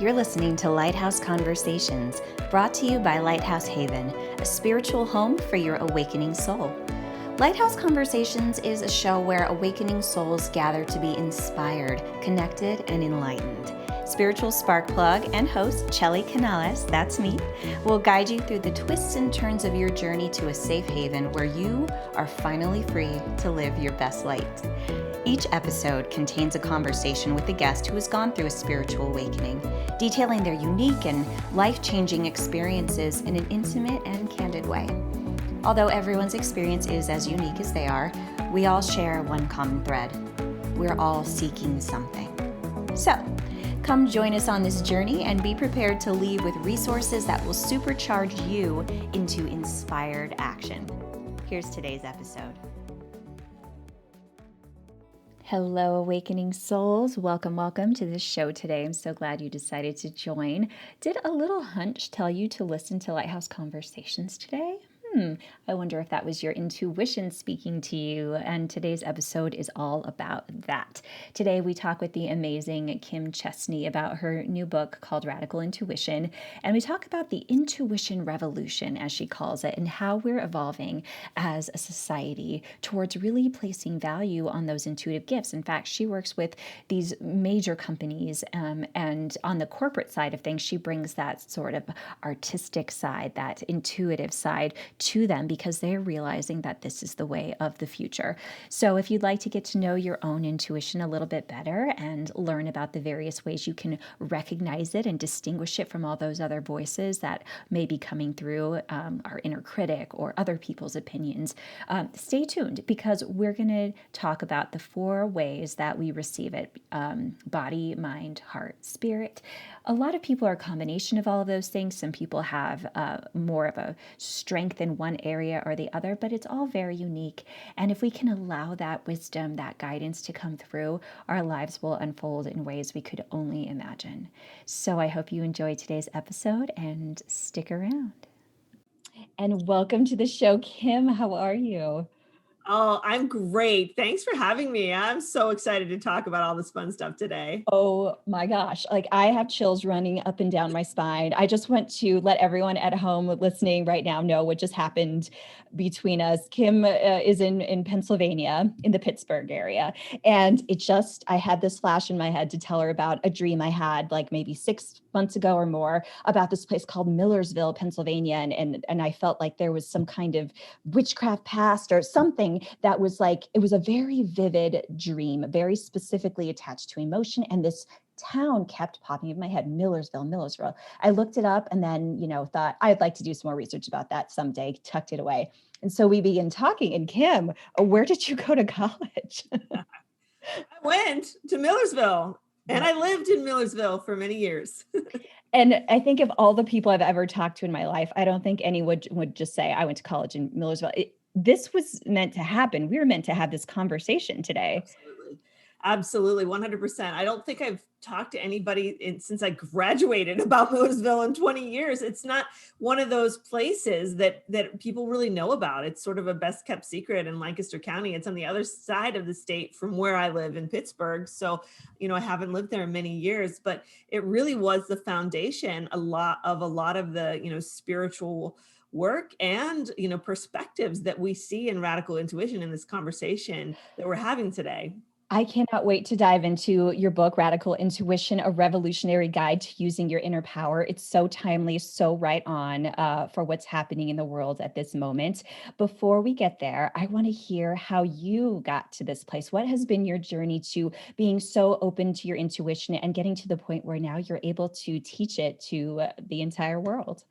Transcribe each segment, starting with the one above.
You're listening to Lighthouse Conversations, brought to you by Lighthouse Haven, a spiritual home for your awakening soul. Lighthouse Conversations is a show where awakening souls gather to be inspired, connected, and enlightened. Spiritual spark plug and host Chelly Canales, that's me, will guide you through the twists and turns of your journey to a safe haven where you are finally free to live your best light. Each episode contains a conversation with a guest who has gone through a spiritual awakening, detailing their unique and life-changing experiences in an intimate and candid way. Although everyone's experience is as unique as they are, we all share one common thread. We're all seeking something. So, come join us on this journey and be prepared to leave with resources that will supercharge you into inspired action. Here's today's episode. Hello, awakening souls. Welcome to the show today. I'm so glad you decided to join. Did a little hunch tell you to listen to Lighthouse Conversations today? I wonder if that was your intuition speaking to you, and today's episode is all about that. Today we talk with the amazing Kim Chestney about her new book called Radical Intuition, and we talk about the intuition revolution, as she calls it, and how we're evolving as a society towards really placing value on those intuitive gifts. In fact, she works with these major companies, and on the corporate side of things, she brings that sort of artistic side, that intuitive side to them because they're realizing that this is the way of the future. So if you'd like to get to know your own intuition a little bit better and learn about the various ways you can recognize it and distinguish it from all those other voices that may be coming through, our inner critic or other people's opinions, stay tuned because we're going to talk about the 4 ways that we receive it: body, mind, heart, spirit. A lot of people are a combination of all of those things. Some people have more of a strength in one area or the other, but it's all very unique. And if we can allow that wisdom, that guidance to come through, our lives will unfold in ways we could only imagine. So I hope you enjoy today's episode and stick around. And welcome to the show, Kim. How are you? Oh, I'm great. Thanks for having me. I'm so excited to talk about all this fun stuff today. Oh my gosh. Like I have chills running up and down my spine. I just want to let everyone at home listening right now know what just happened between us. Kim is in Pennsylvania, in the Pittsburgh area. And I had this flash in my head to tell her about a dream I had like maybe 6 months ago or more about this place called Millersville, Pennsylvania. And I felt like there was some kind of witchcraft past or something that was like, it was a very vivid dream, very specifically attached to emotion. And this town kept popping in my head: Millersville. I looked it up and then, thought I'd like to do some more research about that someday, tucked it away. And so we began talking. And Kim, where did you go to college? I went to Millersville and I lived in Millersville for many years. And I think of all the people I've ever talked to in my life, I don't think anyone would just say, I went to college in Millersville. This was meant to happen. We were meant to have this conversation today. Absolutely. 100%. I don't think I've talked to anybody since I graduated about Millersville in 20 years. It's not one of those places that people really know about. It's sort of a best kept secret in Lancaster County. It's on the other side of the state from where I live in Pittsburgh. So, I haven't lived there in many years, but it really was the foundation, a lot of the, spiritual work and, perspectives that we see in radical intuition in this conversation that we're having today. I cannot wait to dive into your book, Radical Intuition, a revolutionary guide to using your inner power. It's so timely, so right on for what's happening in the world at this moment. Before we get there, I want to hear how you got to this place. What has been your journey to being so open to your intuition and getting to the point where now you're able to teach it to the entire world?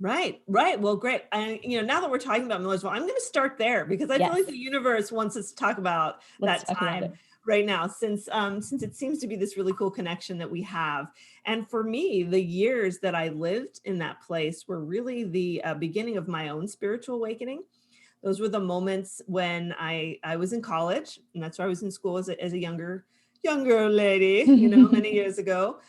Right. Well, great. And now that we're talking about Millersville, I'm going to start there because I feel like the universe wants us to talk about Let's that talk about time it right now, since it seems to be this really cool connection that we have. And for me, the years that I lived in that place were really the beginning of my own spiritual awakening. Those were the moments when I was in college, and that's where I was in school as a younger lady, many years ago.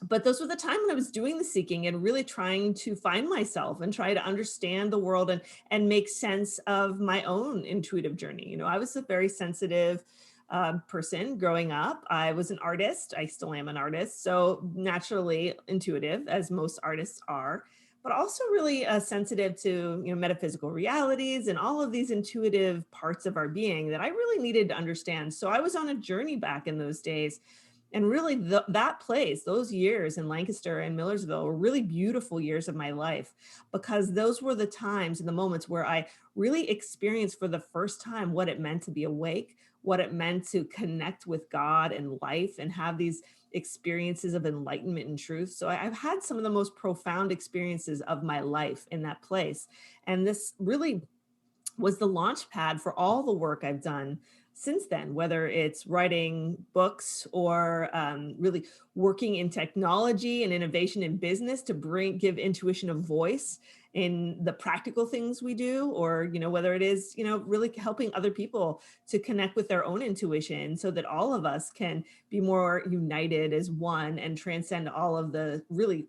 But those were the time when I was doing the seeking and really trying to find myself and try to understand the world and make sense of my own intuitive journey. I was a very sensitive, person growing up. I was an artist. I still am an artist. So naturally intuitive, as most artists are, but also really sensitive to metaphysical realities and all of these intuitive parts of our being that I really needed to understand. So I was on a journey back in those days, and really that place, those years in Lancaster and Millersville were really beautiful years of my life, because those were the times and the moments where I really experienced for the first time what it meant to be awake, what it meant to connect with God and life and have these experiences of enlightenment and truth. So I've had some of the most profound experiences of my life in that place. And this really was the launch pad for all the work I've done since then, whether it's writing books or really working in technology and innovation in business to give intuition a voice in the practical things we do, or whether it is really helping other people to connect with their own intuition so that all of us can be more united as one and transcend all of the really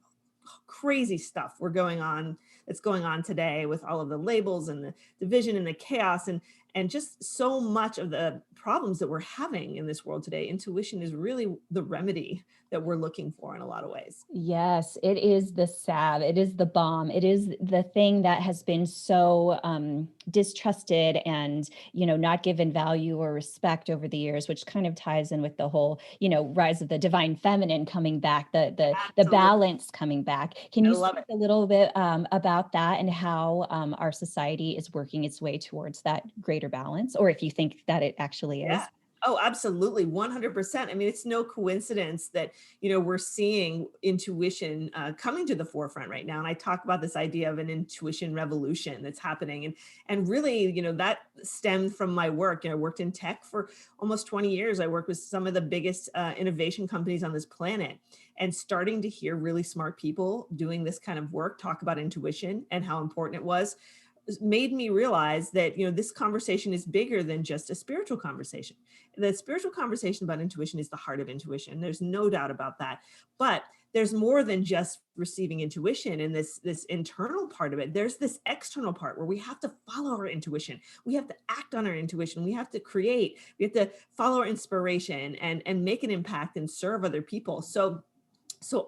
crazy stuff that's going on today with all of the labels and the division and the chaos and just so much of the problems that we're having in this world today. Intuition is really the remedy that we're looking for in a lot of ways. Yes, it is the salve. It is the balm. It is the thing that has been so distrusted and, not given value or respect over the years, which kind of ties in with the whole, rise of the divine feminine coming back, the Absolutely. balance coming back. Can I you love speak it. a little bit about that and how our society is working its way towards that greater balance, or if you think that it actually Yeah. is? Oh, absolutely. 100%. I mean, it's no coincidence that, we're seeing intuition coming to the forefront right now. And I talk about this idea of an intuition revolution that's happening. And really, that stemmed from my work. I worked in tech for almost 20 years. I worked with some of the biggest innovation companies on this planet, and starting to hear really smart people doing this kind of work talk about intuition and how important it was made me realize that this conversation is bigger than just a spiritual conversation. The spiritual conversation about intuition is the heart of intuition, there's no doubt about that. But there's more than just receiving intuition and this internal part of it. There's this external part where we have to follow our intuition, we have to act on our intuition, we have to create, we have to follow our inspiration and make an impact and serve other people. So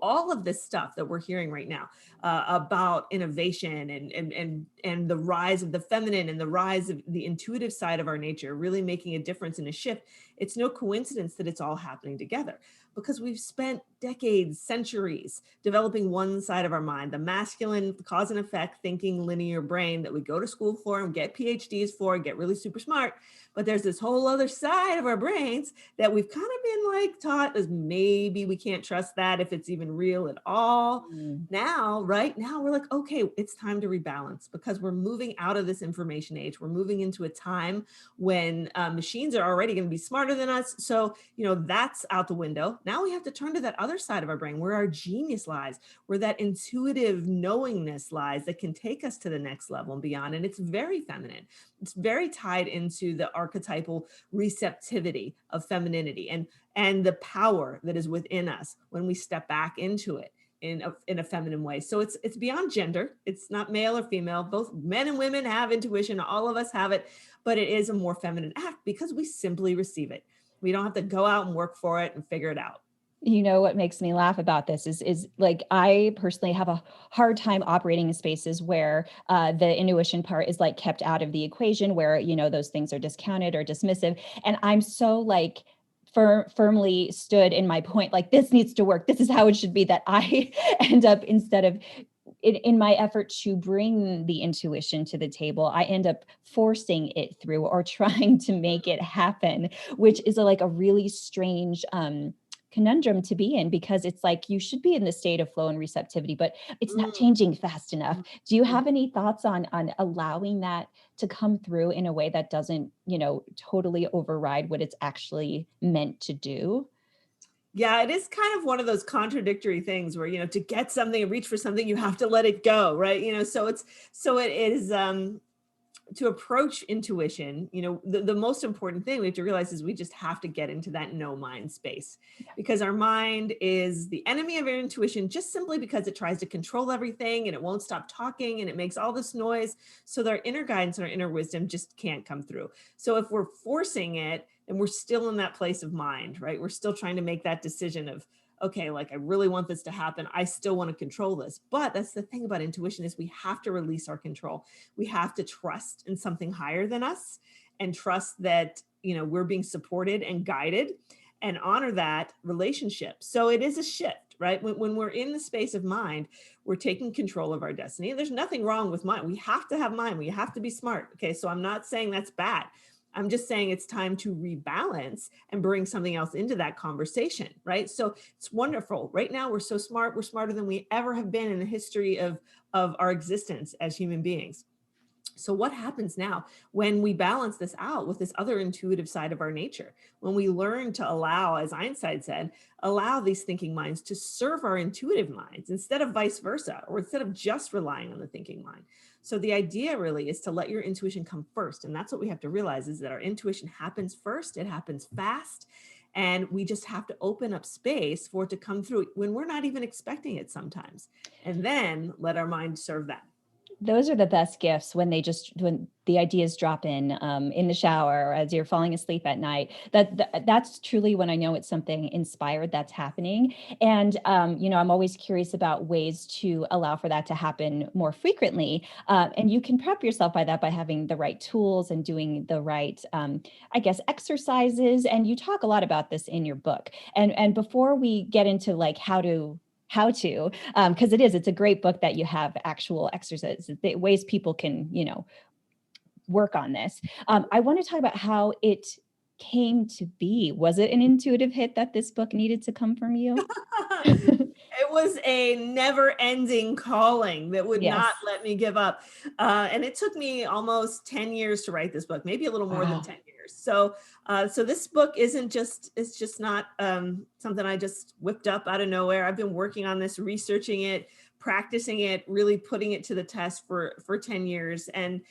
all of this stuff that we're hearing right now about innovation and the rise of the feminine and the rise of the intuitive side of our nature really making a difference and a shift, it's no coincidence that it's all happening together, because we've spent decades, centuries developing one side of our mind, the masculine cause and effect thinking linear brain that we go to school for and get PhDs for and get really super smart. But there's this whole other side of our brains that we've kind of been like taught as maybe we can't trust that if it's even real at all. Mm. Now, right now, we're like, okay, it's time to rebalance, because we're moving out of this information age. We're moving into a time when machines are already going to be smarter than us. So, that's out the window. Now we have to turn to that other side of our brain where our genius lies, where that intuitive knowingness lies that can take us to the next level and beyond. And it's very feminine. It's very tied into the archetypal receptivity of femininity and the power that is within us when we step back into it in a feminine way. So it's beyond gender. It's not male or female. Both men and women have intuition. All of us have it, but it is a more feminine act because we simply receive it. We don't have to go out and work for it and figure it out. What makes me laugh about this is like I personally have a hard time operating in spaces where the intuition part is like kept out of the equation, where those things are discounted or dismissive, and I'm so like firmly stood in my point, like this needs to work. This is how it should be. That I end up, instead of in my effort to bring the intuition to the table, I end up forcing it through or trying to make it happen, which is like a really strange conundrum to be in, because it's like you should be in the state of flow and receptivity, but it's not Mm, changing fast enough. mm, Do you mm. have any thoughts on allowing that to come through in a way that doesn't, totally override what it's actually meant to do? Yeah, it is kind of one of those contradictory things where, to get something, reach for something, you have to let it go, right? So it is to approach intuition, the most important thing we have to realize is we just have to get into that no mind space, because our mind is the enemy of our intuition, just simply because it tries to control everything and it won't stop talking and it makes all this noise. So their inner guidance and our inner wisdom just can't come through. So if we're forcing it, and we're still in that place of mind, right? We're still trying to make that decision of, okay, like I really want this to happen. I still want to control this. But that's the thing about intuition is we have to release our control. We have to trust in something higher than us and trust that, we're being supported and guided and honor that relationship. So it is a shift, right? When we're in the space of mind, we're taking control of our destiny. And there's nothing wrong with mind. We have to have mind. We have to be smart. Okay. So I'm not saying that's bad. I'm just saying it's time to rebalance and bring something else into that conversation, right? So it's wonderful. Right now, we're so smart. We're smarter than we ever have been in the history of our existence as human beings. So what happens now when we balance this out with this other intuitive side of our nature? When we learn to allow, as Einstein said, allow these thinking minds to serve our intuitive minds instead of vice versa, or instead of just relying on the thinking mind. So the idea really is to let your intuition come first. And that's what we have to realize, is that our intuition happens first. It happens fast. And we just have to open up space for it to come through when we're not even expecting it sometimes. And then let our mind serve that. Those are the best gifts, when when the ideas drop in the shower or as you're falling asleep at night. That's truly when I know it's something inspired that's happening. And I'm always curious about ways to allow for that to happen more frequently. And you can prep yourself by that by having the right tools and doing the right, I guess, exercises. And you talk a lot about this in your book. And before we get into like how to because it's a great book that you have actual exercises, ways people can work on this. I want to talk about how it came to be. Was it an intuitive hit that this book needed to come from you? It was a never ending calling that would not Yes. let me give up. And it took me almost 10 years to write this book, maybe a little more than Wow. 10 years. So this book it's just not something I just whipped up out of nowhere. I've been working on this, researching it, practicing it, really putting it to the test for 10 years. And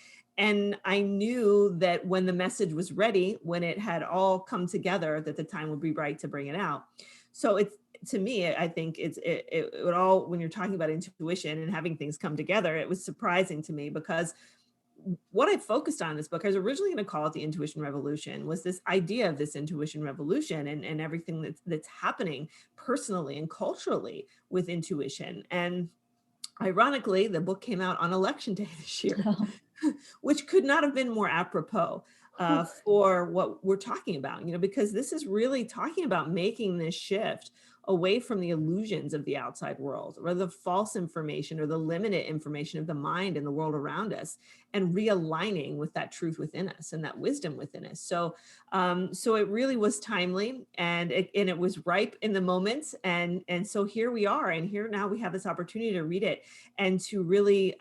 I knew that when the message was ready, when it had all come together, that the time would be right to bring it out. So it's, to me, I think it all, when you're talking about intuition and having things come together, it was surprising to me because what I focused on in this book, I was originally going to call it the intuition revolution, was this idea of this intuition revolution and everything that's happening personally and culturally with intuition. And ironically, the book came out on election day this year, Oh. which could not have been more apropos for what we're talking about, because this is really talking about making this shift away from the illusions of the outside world, or the false information or the limited information of the mind and the world around us, and realigning with that truth within us and that wisdom within us. So it really was timely, and it was ripe in the moment. And so here we are, and here now we have this opportunity to read it and to really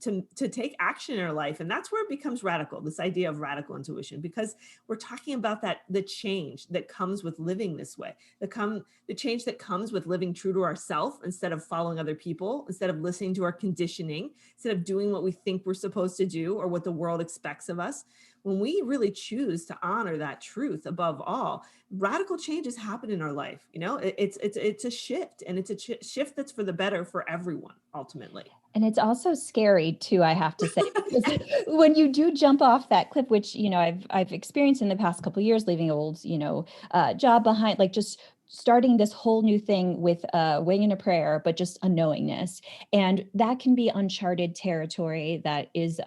to take action in our life. And that's where it becomes radical, this idea of radical intuition, because we're talking about the change that comes with living this way, the change that comes with living true to ourselves instead of following other people, instead of listening to our conditioning, instead of doing what we think we're supposed to do or what the world expects of us. When we really choose to honor that truth above all, radical changes happen in our life. It's a shift, and it's a shift that's for the better for everyone ultimately. And it's also scary too, I have to say, because when you do jump off that cliff, which, I've experienced in the past couple of years, leaving an old, job behind, like just starting this whole new thing with wing and a prayer, but just a knowingness. And that can be uncharted territory that is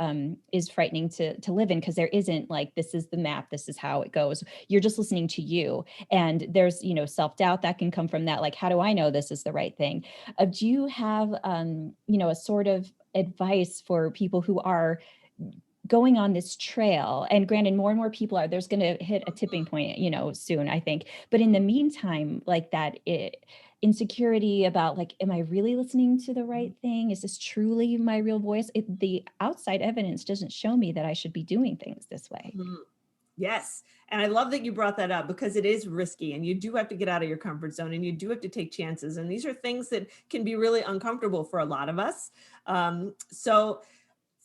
frightening to live in, because there isn't like, this is the map, this is how it goes. You're just listening to you. And there's, self-doubt that can come from that. Like, how do I know this is the right thing? Do you have, a sort of advice for people who are going on this trail? And granted, more and more people are, there's going to hit a tipping point, soon, I think. But in the meantime, like insecurity about like, am I really listening to the right thing? Is this truly my real voice? The outside evidence doesn't show me that I should be doing things this way. Mhm. Yes. And I love that you brought that up, because it is risky, and you do have to get out of your comfort zone, and you do have to take chances. And these are things that can be really uncomfortable for a lot of us. So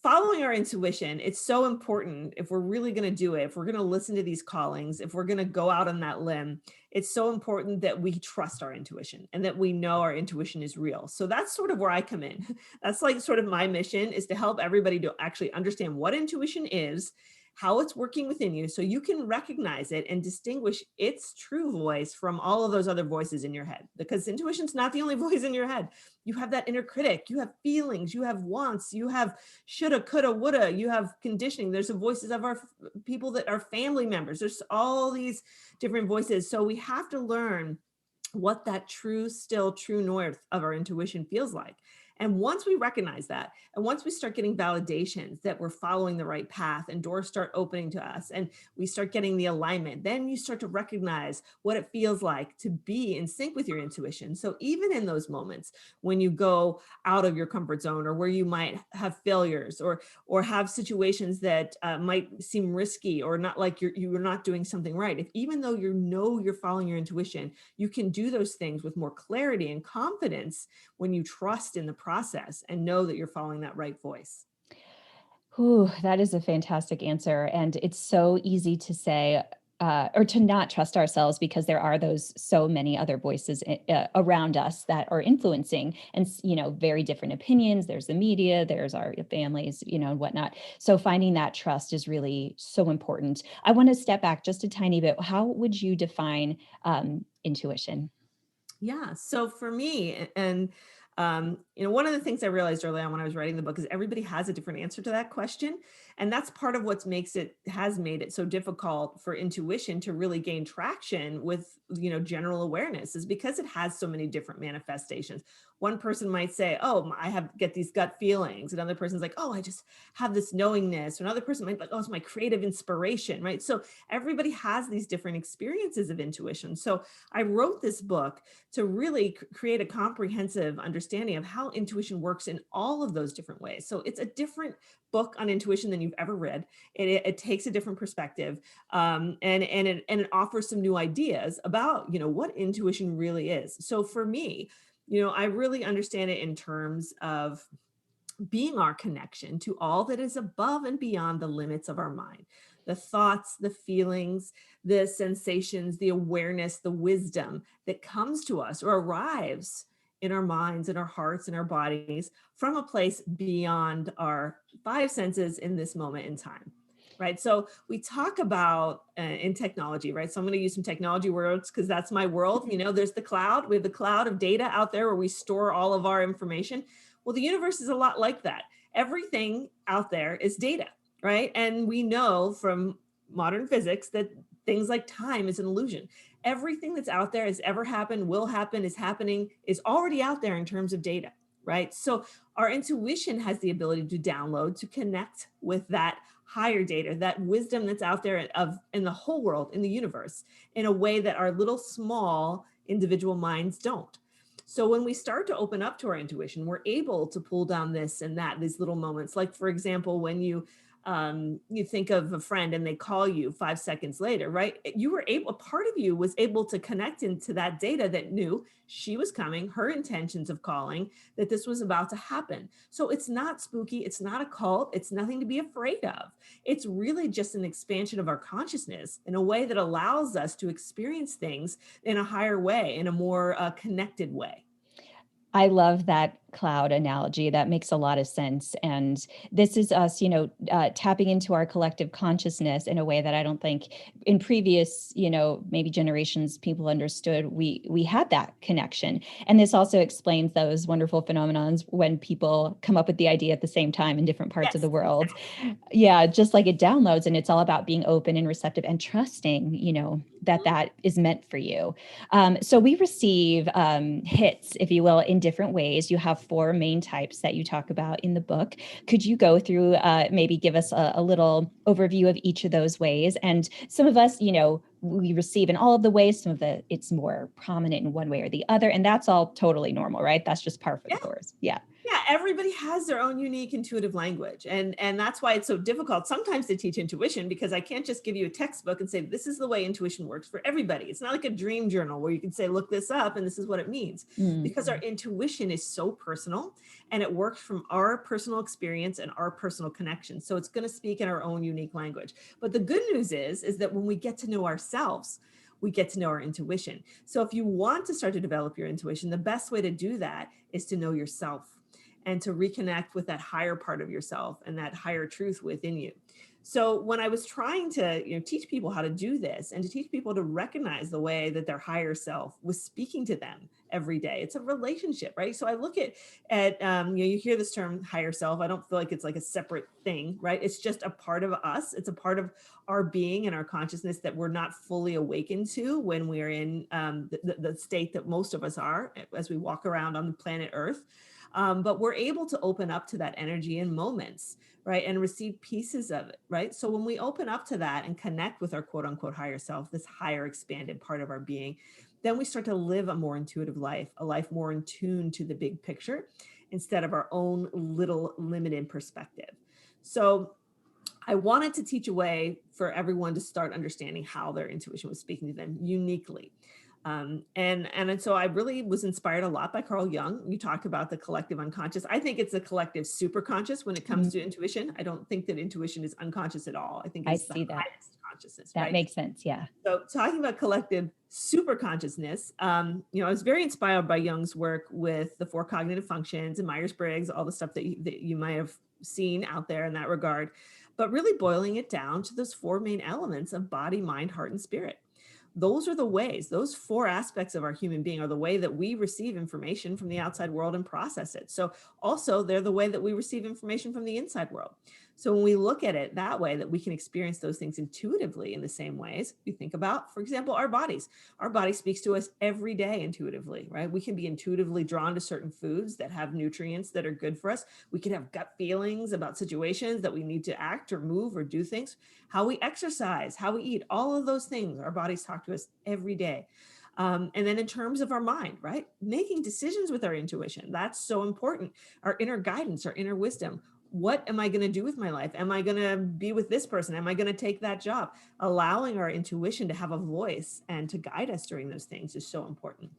following our intuition, it's so important. If we're really going to do it, if we're going to listen to these callings, if we're going to go out on that limb, it's so important that we trust our intuition and that we know our intuition is real. So that's sort of where I come in. That's like sort of my mission, is to help everybody to actually understand what intuition is, how it's working within you, so you can recognize it and distinguish its true voice from all of those other voices in your head. Because intuition's not the only voice in your head. You have that inner critic, you have feelings, you have wants, you have shoulda, coulda, woulda, you have conditioning. There's the voices of our people that are family members. There's all these different voices. So we have to learn what that true, still true north of our intuition feels like. And once we recognize that, and once we start getting validations that we're following the right path and doors start opening to us and we start getting the alignment, then you start to recognize what it feels like to be in sync with your intuition. So even in those moments when you go out of your comfort zone, or where you might have failures, or have situations that might seem risky, or not like you're not doing something right, if even though you know you're following your intuition, you can do those things with more clarity and confidence when you trust in the process and know that you're following that right voice. Ooh, that is a fantastic answer. And it's so easy to say, or to not trust ourselves because there are those so many other voices around us that are influencing and, very different opinions. There's the media, there's our families, and whatnot. So finding that trust is really so important. I want to step back just a tiny bit. How would you define intuition? Yeah. So for me, and one of the things I realized early on when I was writing the book is everybody has a different answer to that question, and that's part of what has made it so difficult for intuition to really gain traction with general awareness, is because it has so many different manifestations. One person might say, "Oh, I have get these gut feelings," another person's like, "Oh, I just have this knowingness," or another person might be like, "Oh, it's my creative inspiration," right? So everybody has these different experiences of intuition. So I wrote this book to really create a comprehensive understanding of how intuition works in all of those different ways. So it's a different book on intuition than you've ever read. It takes a different perspective, and it offers some new ideas about what intuition really is. So for me, I really understand it in terms of being our connection to all that is above and beyond the limits of our mind. The thoughts, the feelings, the sensations, the awareness, the wisdom that comes to us or arrives in our minds and our hearts and our bodies from a place beyond our five senses in this moment in time. Right. So we talk about in technology, right? So I'm going to use some technology words because that's my world. There's the cloud. We have the cloud of data out there where we store all of our information. Well, the universe is a lot like that. Everything out there is data, right? And we know from modern physics that things like time is an illusion. Everything that's out there has ever happened, will happen, is happening, is already out there in terms of data, right? So our intuition has the ability to download, to connect with that higher data, that wisdom that's out there in the whole world, in the universe, in a way that our little small individual minds don't. So when we start to open up to our intuition, we're able to pull down this and that, these little moments. Like, for example, when you think of a friend and they call you 5 seconds later, right? You were able, a part of you was able to connect into that data that knew she was coming, her intentions of calling, that this was about to happen. So it's not spooky. It's not a cult. It's nothing to be afraid of. It's really just an expansion of our consciousness in a way that allows us to experience things in a higher way, in a more connected way. I love that cloud analogy. That makes a lot of sense. And this is us, tapping into our collective consciousness in a way that I don't think in previous, maybe generations, people understood we had that connection. And this also explains those wonderful phenomenons when people come up with the idea at the same time in different parts of Yes, the world. exactly. Yeah, just like it downloads, and it's all about being open and receptive and trusting, that Mhm. that is meant for you. So we receive hits, if you will, in different ways. You have four main types that you talk about in the book. Could you go through, maybe give us a little overview of each of those ways? And some of us, we receive in all of the ways. Some of it's more prominent in one way or the other, and that's all totally normal, right? That's just par for the Yeah. course. Yeah. Yeah, everybody has their own unique intuitive language, and that's why it's so difficult sometimes to teach intuition, because I can't just give you a textbook and say this is the way intuition works for everybody. It's not like a dream journal where you can say look this up and this is what it means, Mm. because our intuition is so personal and it works from our personal experience and our personal connection. So it's going to speak in our own unique language. But the good news is that when we get to know ourselves, we get to know our intuition. So if you want to start to develop your intuition, the best way to do that is to know yourself and to reconnect with that higher part of yourself and that higher truth within you. So when I was trying to, teach people how to do this and to teach people to recognize the way that their higher self was speaking to them every day, it's a relationship, right? So I look at you hear this term higher self. I don't feel like it's like a separate thing, right? It's just a part of us. It's a part of our being and our consciousness that we're not fully awakened to when we're in the state that most of us are as we walk around on the planet Earth. But we're able to open up to that energy in moments, right? And receive pieces of it, right? So when we open up to that and connect with our quote unquote higher self, this higher expanded part of our being, then we start to live a more intuitive life, a life more in tune to the big picture instead of our own little limited perspective. So I wanted to teach a way for everyone to start understanding how their intuition was speaking to them uniquely. And so I really was inspired a lot by Carl Jung. You talked about the collective unconscious. I think it's a collective superconscious when it comes Mm, to intuition. I don't think that intuition is unconscious at all. I think I it's the see that. highest consciousness, That right? makes sense. Yeah. So talking about collective super consciousness, I was very inspired by Jung's work with the four cognitive functions and Myers-Briggs, all the stuff that you might have seen out there in that regard, but really boiling it down to those four main elements of body, mind, heart, and spirit. Those are the ways, those four aspects of our human being are the way that we receive information from the outside world and process it. So also they're the way that we receive information from the inside world. So when we look at it that way, that we can experience those things intuitively in the same ways, we think about, for example, our bodies. Our body speaks to us every day intuitively, right? We can be intuitively drawn to certain foods that have nutrients that are good for us. We can have gut feelings about situations that we need to act or move or do things. How we exercise, how we eat, all of those things, our bodies talk to us every day. And then in terms of our mind, right? Making decisions with our intuition, that's so important. Our inner guidance, our inner wisdom. What am I going to do with my life? Am I going to be with this person? Am I going to take that job? Allowing our intuition to have a voice and to guide us during those things is so important.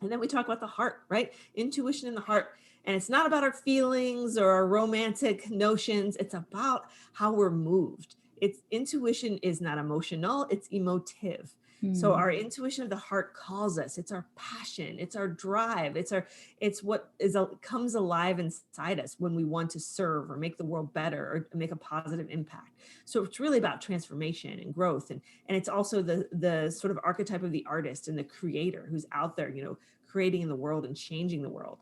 And then we talk about the heart, right? Intuition in the heart. And it's not about our feelings or our romantic notions. It's about how we're moved. It's intuition is not emotional, it's emotive. So Mm. our intuition of the heart calls us. It's our passion, it's our drive, it's what comes alive inside us when we want to serve or make the world better or make a positive impact. So it's really about transformation and growth. And it's also the sort of archetype of the artist and the creator who's out there, creating in the world and changing the world.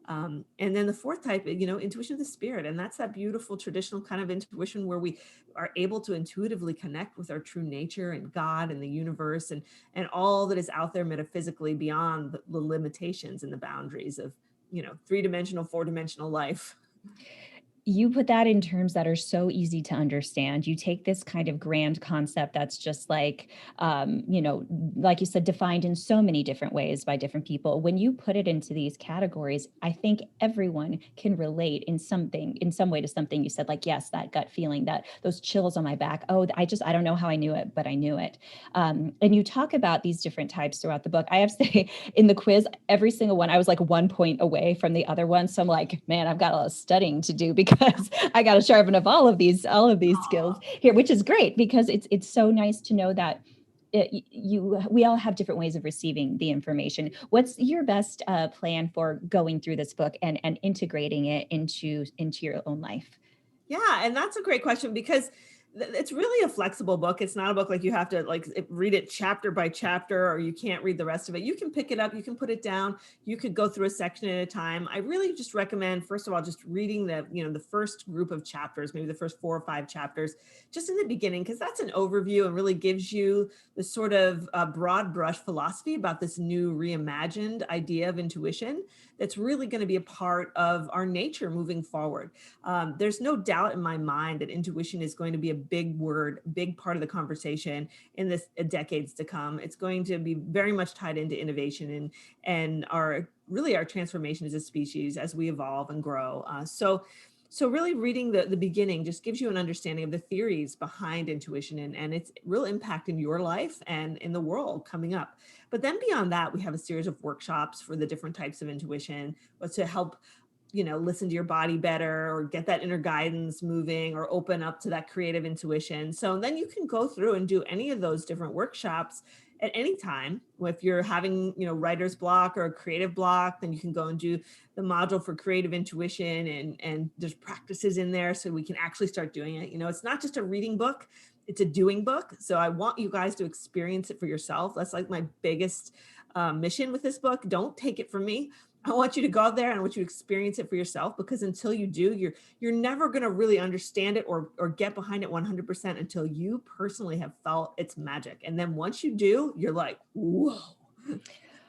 And then the fourth type, intuition of the spirit. And that's that beautiful traditional kind of intuition where we are able to intuitively connect with our true nature and God and the universe and all that is out there metaphysically beyond the limitations and the boundaries of, three-dimensional, four-dimensional life. You put that in terms that are so easy to understand. You take this kind of grand concept that's just like, like you said, defined in so many different ways by different people. When you put it into these categories, I think everyone can relate in some way to something you said, like, yes, that gut feeling, that those chills on my back. Oh, I don't know how I knew it, but I knew it. And you talk about these different types throughout the book. I have to say, in the quiz, every single one, I was like 1 point away from the other one. So I'm like, man, I've got a lot of studying to do because I got to sharpen up all of these skills here, which is great because it's so nice to know that we all have different ways of receiving the information. What's your best plan for going through this book and integrating it into your own life? Yeah, and that's a great question because it's really a flexible book. It's not a book like you have to read it chapter by chapter or you can't read the rest of it. You can pick it up, you can put it down, you could go through a section at a time. I really just recommend, first of all, just reading the first group of chapters, maybe the first 4 or 5 chapters, just in the beginning, because that's an overview and really gives you the sort of broad brush philosophy about this new reimagined idea of intuition that's really going to be a part of our nature moving forward. There's no doubt in my mind that intuition is going to be a big word, big part of the conversation in this decades to come. It's going to be very much tied into innovation and our transformation as a species as we evolve and grow. So really reading the beginning just gives you an understanding of the theories behind intuition and its real impact in your life and in the world coming up. But then beyond that, we have a series of workshops for the different types of intuition to help listen to your body better or get that inner guidance moving or open up to that creative intuition. So then you can go through and do any of those different workshops at any time. If you're having, writer's block or a creative block, then you can go and do the module for creative intuition, and there's practices in there so we can actually start doing it. It's not just a reading book, it's a doing book. So I want you guys to experience it for yourself. That's like my biggest mission with this book. Don't take it from me. I want you to go out there and I want you to experience it for yourself, because until you do, you're never going to really understand it or get behind it 100% until you personally have felt its magic. And then once you do, you're like, whoa,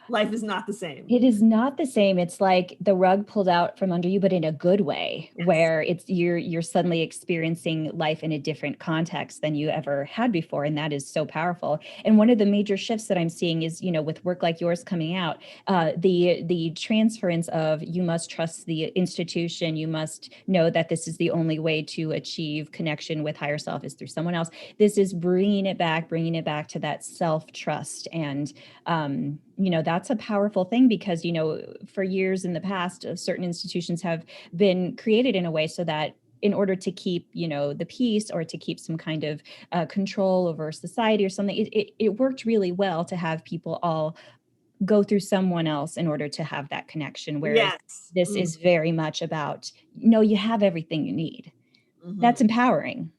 life is not the same. It is not the same. It's like the rug pulled out from under you, but in a good way, Yes. where you're suddenly experiencing life in a different context than you ever had before. And that is so powerful. And one of the major shifts that I'm seeing is, with work like yours coming out, the transference of, you must trust the institution. You must know that this is the only way to achieve connection with higher self is through someone else. This is bringing it back to that self-trust. And, that's a powerful thing, because, for years in the past, certain institutions have been created in a way so that in order to keep, the peace, or to keep some kind of control over society or something, it worked really well to have people all go through someone else in order to have that connection. Whereas Yes. this is very much about, no, you have everything you need. That's Mm-hmm. empowering.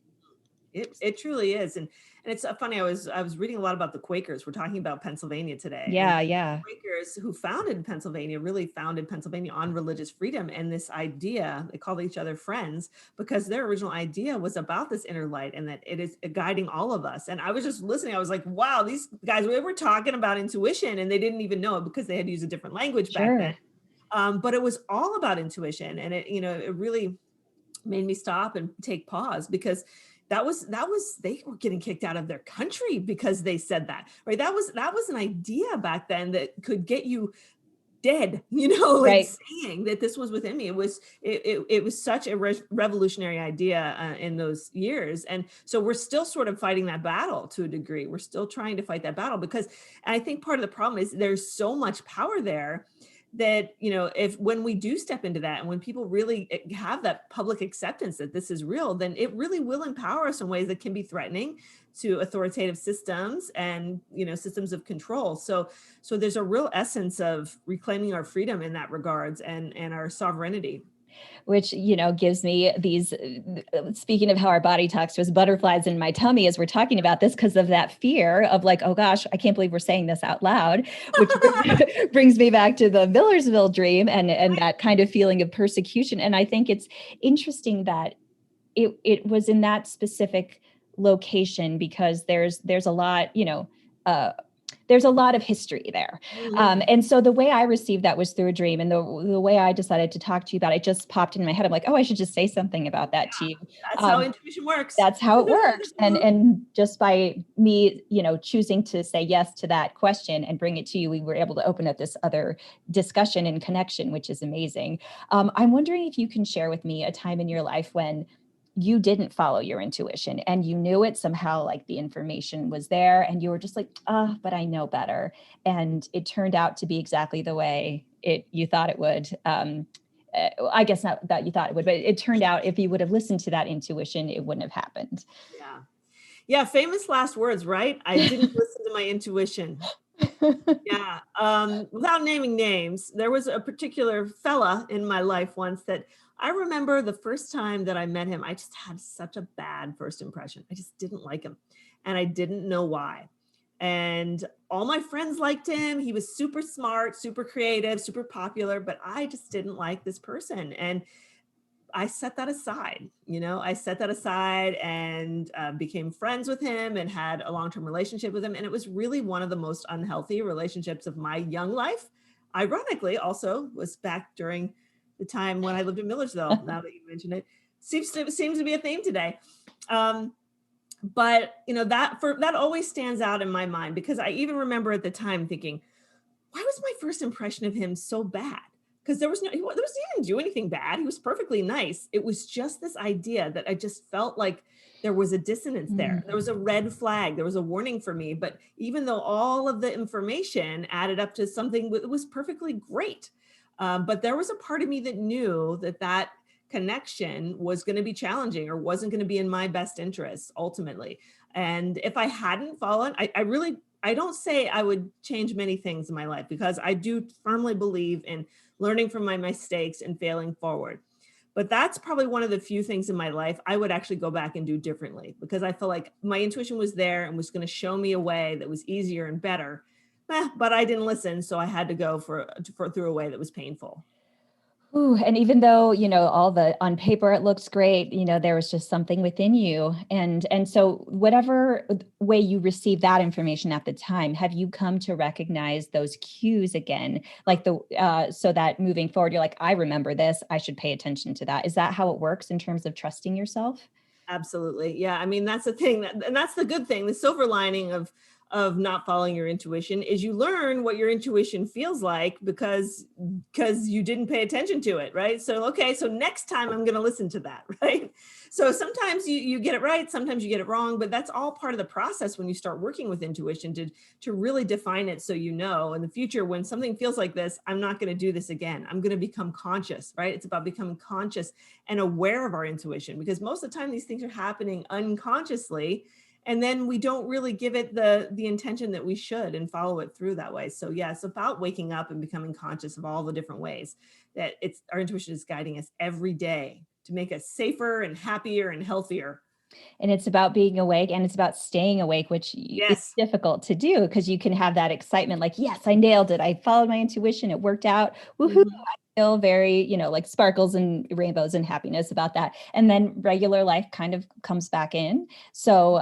It truly is. And it's funny, I was reading a lot about the Quakers. We're talking about Pennsylvania today. And Yeah. Quakers who founded Pennsylvania really founded Pennsylvania on religious freedom and this idea. They called each other friends because their original idea was about this inner light and that it is guiding all of us. And I was just listening. I was like, wow, these guys, we were talking about intuition and they didn't even know it because they had used a different language back then. Sure. But it was all about intuition. And it really made me stop and take pause, because that was they were getting kicked out of their country because they said that, right? That was an idea back then that could get you dead, like Right. saying that this was within me. It was such a revolutionary idea in those years. And so we're still sort of fighting that battle to a degree. We're still trying to fight that battle, because I think part of the problem is there's so much power there that, if when we do step into that, and when people really have that public acceptance that this is real, then it really will empower us in ways that can be threatening to authoritative systems and, systems of control. So there's a real essence of reclaiming our freedom in that regards, and our sovereignty. Which, gives me these, speaking of how our body talks to us, butterflies in my tummy as we're talking about this, because of that fear of like, oh gosh, I can't believe we're saying this out loud, which brings me back to the Millersville dream and that kind of feeling of persecution. And I think it's interesting that it was in that specific location, because there's a lot, there's a lot of history there. Mhm. And so the way I received that was through a dream. And the way I decided to talk to you about it just popped in my head. I'm like, oh, I should just say something about that to you. That's how Um, intuition works. that's how it works. And just by me, choosing to say yes to that question and bring it to you, we were able to open up this other discussion and connection, which is amazing. I'm wondering if you can share with me a time in your life when you didn't follow your intuition and you knew it somehow, like the information was there and you were just like, but I know better. And it turned out to be exactly the way you thought it would. I guess not that you thought it would, but it turned out if you would have listened to that intuition, it wouldn't have happened. Yeah. Yeah. Famous last words, right? I didn't listen to my intuition. Yeah. Without naming names, there was a particular fella in my life once that I remember the first time that I met him, I just had such a bad first impression. I just didn't like him and I didn't know why. And all my friends liked him. He was super smart, super creative, super popular, but I just didn't like this person. And I set that aside, I set that aside and became friends with him and had a long-term relationship with him. And it was really one of the most unhealthy relationships of my young life. Ironically, also was back during the time when I lived in Millersville. Now that you mention it, seems to be a theme today. But that always stands out in my mind, because I even remember at the time thinking, why was my first impression of him so bad? Because he didn't do anything bad. He was perfectly nice. It was just this idea that I just felt like there was a dissonance there. There was a red flag. There was a warning for me. But even though all of the information added up to something that was perfectly great, but there was a part of me that knew that connection was going to be challenging or wasn't going to be in my best interest ultimately. And if I hadn't fallen, I really I don't say I would change many things in my life because I do firmly believe in learning from my mistakes and failing forward. But that's probably one of the few things in my life I would actually go back and do differently because I feel like my intuition was there and was going to show me a way that was easier and better. But I didn't listen, so I had to go for through a way that was painful. Ooh, and even though, all the on paper it looks great, there was just something within you. And so whatever way you received that information at the time, have you come to recognize those cues again? Like so that moving forward, you're like, I remember this, I should pay attention to that. Is that how it works in terms of trusting yourself? Absolutely. Yeah. I mean, that's the thing and that's the good thing. The silver lining of not following your intuition is you learn what your intuition feels like because you didn't pay attention to it, right? So okay, so next time I'm going to listen to that, right? So sometimes you get it right, sometimes you get it wrong, but that's all part of the process when you start working with intuition to really define it so you know in the future when something feels like this, I'm not going to do this again. I'm going to become conscious, right? It's about becoming conscious and aware of our intuition because most of the time these things are happening unconsciously and then we don't really give it the intention that we should and follow it through that way. So yeah, it's about waking up and becoming conscious of all the different ways that it's our intuition is guiding us every day to make us safer and happier and healthier. And it's about being awake and it's about staying awake, which is Yes. difficult to do because you can have that excitement like, yes, I nailed it. I followed my intuition. It worked out. Woohoo. Mhm. Feel very, like sparkles and rainbows and happiness about that. And then regular life kind of comes back in. So,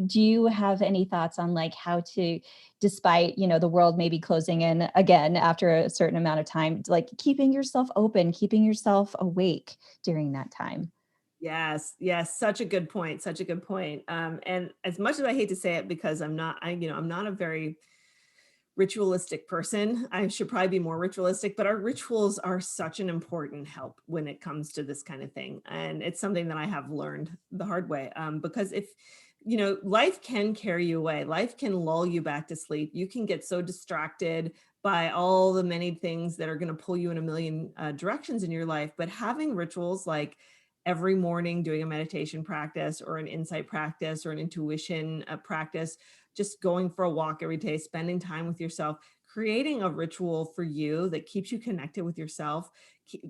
do you have any thoughts on like how to, despite, the world maybe closing in again after a certain amount of time, like keeping yourself open, keeping yourself awake during that time? Yes, yes, such a good point, such a good point. And as much as I hate to say it, because I'm not a very ritualistic person. I should probably be more ritualistic, but our rituals are such an important help when it comes to this kind of thing. And it's something that I have learned the hard way. Because if, life can carry you away, life can lull you back to sleep. You can get so distracted by all the many things that are going to pull you in a million directions in your life. But having rituals like every morning doing a meditation practice or an insight practice or an intuition practice, just going for a walk every day, spending time with yourself, creating a ritual for you that keeps you connected with yourself,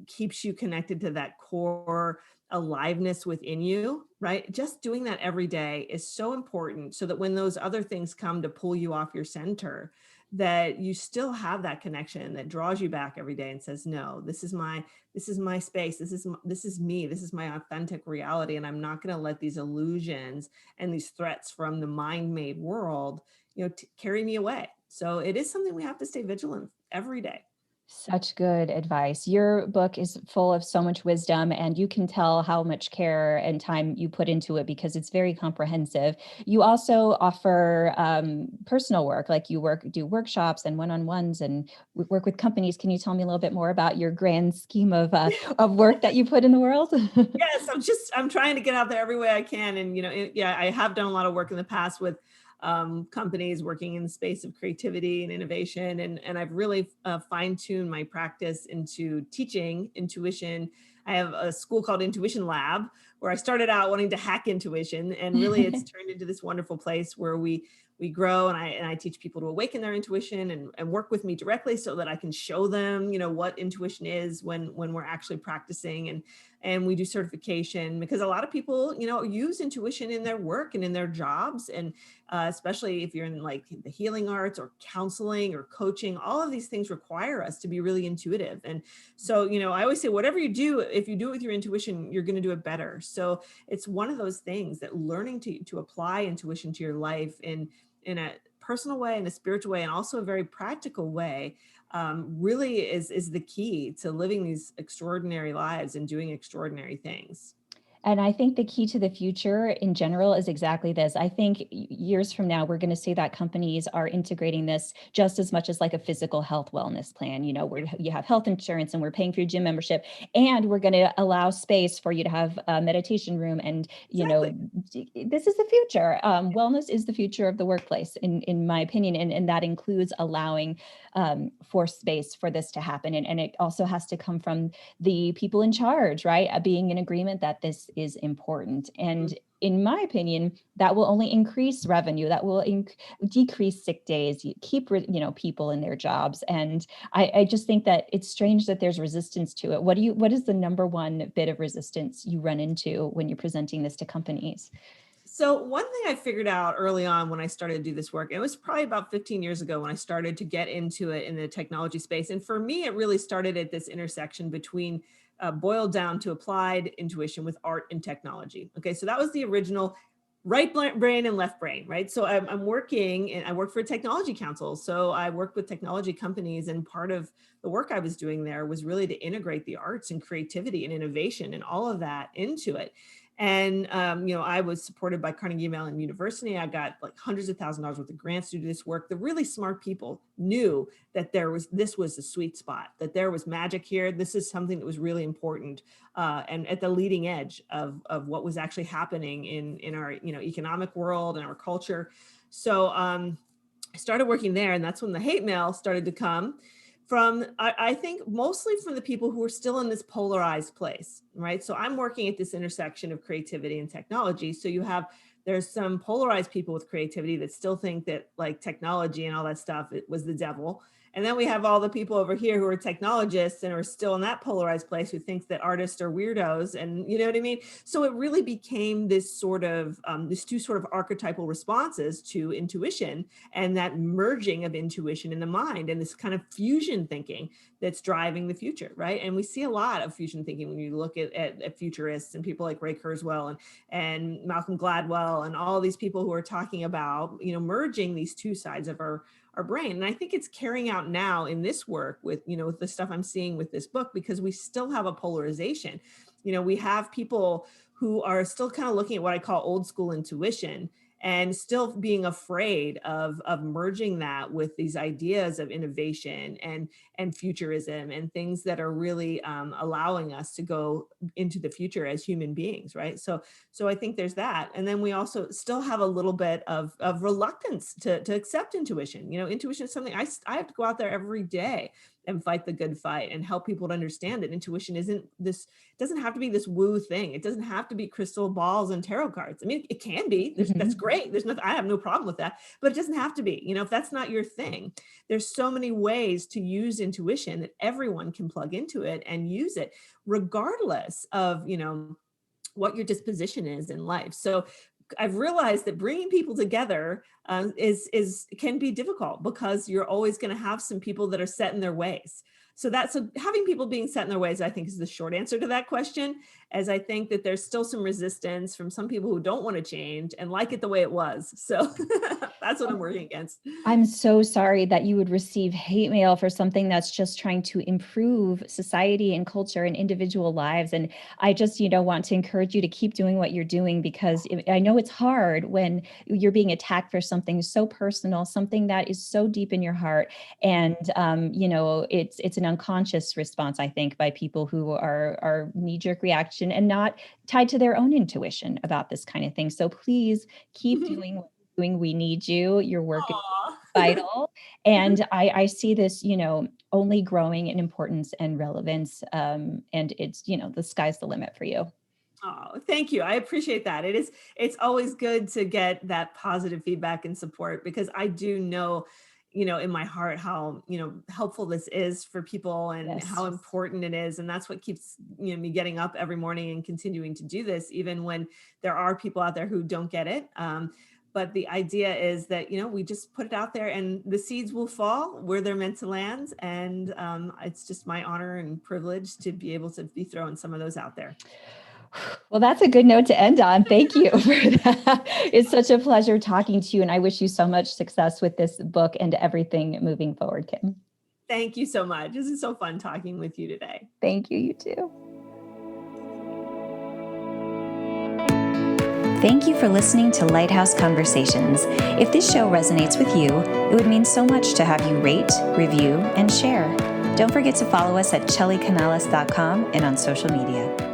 keeps you connected to that core aliveness within you, right? Just doing that every day is so important so that when those other things come to pull you off your center, that you still have that connection that draws you back every day and says, no, this is my space. This is me. This is my authentic reality. And I'm not going to let these illusions and these threats from the mind-made world, carry me away. So it is something we have to stay vigilant every day. Such good advice. Your book is full of so much wisdom, and you can tell how much care and time you put into it because it's very comprehensive. You also offer personal work, like you do workshops and one-on-ones, and work with companies. Can you tell me a little bit more about your grand scheme of work that you put in the world? Yes, I'm trying to get out there every way I can. And, yeah, I have done a lot of work in the past with companies working in the space of creativity and innovation. And I've really fine tuned my practice into teaching intuition. I have a school called Intuition Lab where I started out wanting to hack intuition. And really it's turned into this wonderful place where we grow and I teach people to awaken their intuition and work with me directly so that I can show them, what intuition is when we're actually practicing and we do certification because a lot of people, use intuition in their work and in their jobs. And especially if you're in like the healing arts or counseling or coaching, all of these things require us to be really intuitive. And so, I always say, whatever you do, if you do it with your intuition, you're going to do it better. So it's one of those things that learning to apply intuition to your life in a personal way, in a spiritual way, and also a very practical way, really is the key to living these extraordinary lives and doing extraordinary things. And I think the key to the future in general is exactly this. I think years from now, we're going to see that companies are integrating this just as much as like a physical health wellness plan, where you have health insurance and we're paying for your gym membership. And we're going to allow space for you to have a meditation room. And, Exactly. this is the future. Wellness is the future of the workplace, in my opinion. And that includes allowing for space for this to happen. And it also has to come from the people in charge, right? Being in agreement that this is important. And in my opinion, that will only increase revenue, that will decrease sick days, keep people in their jobs. And I just think that it's strange that there's resistance to it. What is the number one bit of resistance you run into when you're presenting this to companies? So one thing I figured out early on when I started to do this work, it was probably about 15 years ago when I started to get into it in the technology space. And for me, it really started at this intersection between boiled down to applied intuition with art and technology. Okay, so that was the original right brain and left brain, right? So I'm working and I work for a technology council. So I worked with technology companies, and part of the work I was doing there was really to integrate the arts and creativity and innovation and all of that into it. And I was supported by Carnegie Mellon University. I got like hundreds of thousands of dollars worth of grants to do this work. The really smart people knew that this was the sweet spot, that there was magic here. This is something that was really important and at the leading edge of what was actually happening in our economic world and our culture. So I started working there, and that's when the hate mail started to come from, I think, mostly from the people who are still in this polarized place, right? So I'm working at this intersection of creativity and technology. So there's some polarized people with creativity that still think that like technology and all that stuff, it was the devil. And then we have all the people over here who are technologists and are still in that polarized place, who thinks that artists are weirdos. And you know what I mean? So it really became this sort of, these two sort of archetypal responses to intuition, and that merging of intuition in the mind, and this kind of fusion thinking that's driving the future, right? And we see a lot of fusion thinking when you look at futurists and people like Ray Kurzweil and Malcolm Gladwell and all these people who are talking about, merging these two sides of our brain. And I think it's carrying out now in this work with the stuff I'm seeing with this book, because we still have a polarization. We have people who are still kind of looking at what I call old school intuition, and still being afraid of merging that with these ideas of innovation and futurism and things that are really allowing us to go into the future as human beings, right? So I think there's that. And then we also still have a little bit of reluctance to accept intuition. Intuition is something I have to go out there every day and fight the good fight and help people to understand that intuition doesn't have to be this woo thing. It doesn't have to be crystal balls and tarot cards. I mean, it can be. That's great. I have no problem with that, but it doesn't have to be. If that's not your thing, there's so many ways to use intuition that everyone can plug into it and use it, regardless of, what your disposition is in life. So I've realized that bringing people together can be difficult, because you're always going to have some people that are set in their ways. So having people being set in their ways, I think, is the short answer to that question, as I think that there's still some resistance from some people who don't want to change and like it the way it was. So that's what I'm working against. I'm so sorry that you would receive hate mail for something that's just trying to improve society and culture and individual lives. And I just, want to encourage you to keep doing what you're doing, because I know it's hard when you're being attacked for something so personal, something that is so deep in your heart. And, it's an unconscious response, I think, by people who are knee-jerk reaction and not tied to their own intuition about this kind of thing. So please keep doing what you're doing. We need you. Your work is vital. And I see this, only growing in importance and relevance. And it's, the sky's the limit for you. Oh, thank you. I appreciate that. It's always good to get that positive feedback and support, because I do know, in my heart how, helpful this is for people, and Yes. how important it is. And that's what keeps, me getting up every morning and continuing to do this, even when there are people out there who don't get it. But the idea is that, we just put it out there, and the seeds will fall where they're meant to land. And it's just my honor and privilege to be able to be throwing some of those out there. Well, that's a good note to end on. Thank you for that. It's such a pleasure talking to you, and I wish you so much success with this book and everything moving forward, Kim. Thank you so much. This is so fun talking with you today. Thank you. You too. Thank you for listening to Lighthouse Conversations. If this show resonates with you, it would mean so much to have you rate, review, and share. Don't forget to follow us at chellycanales.com and on social media.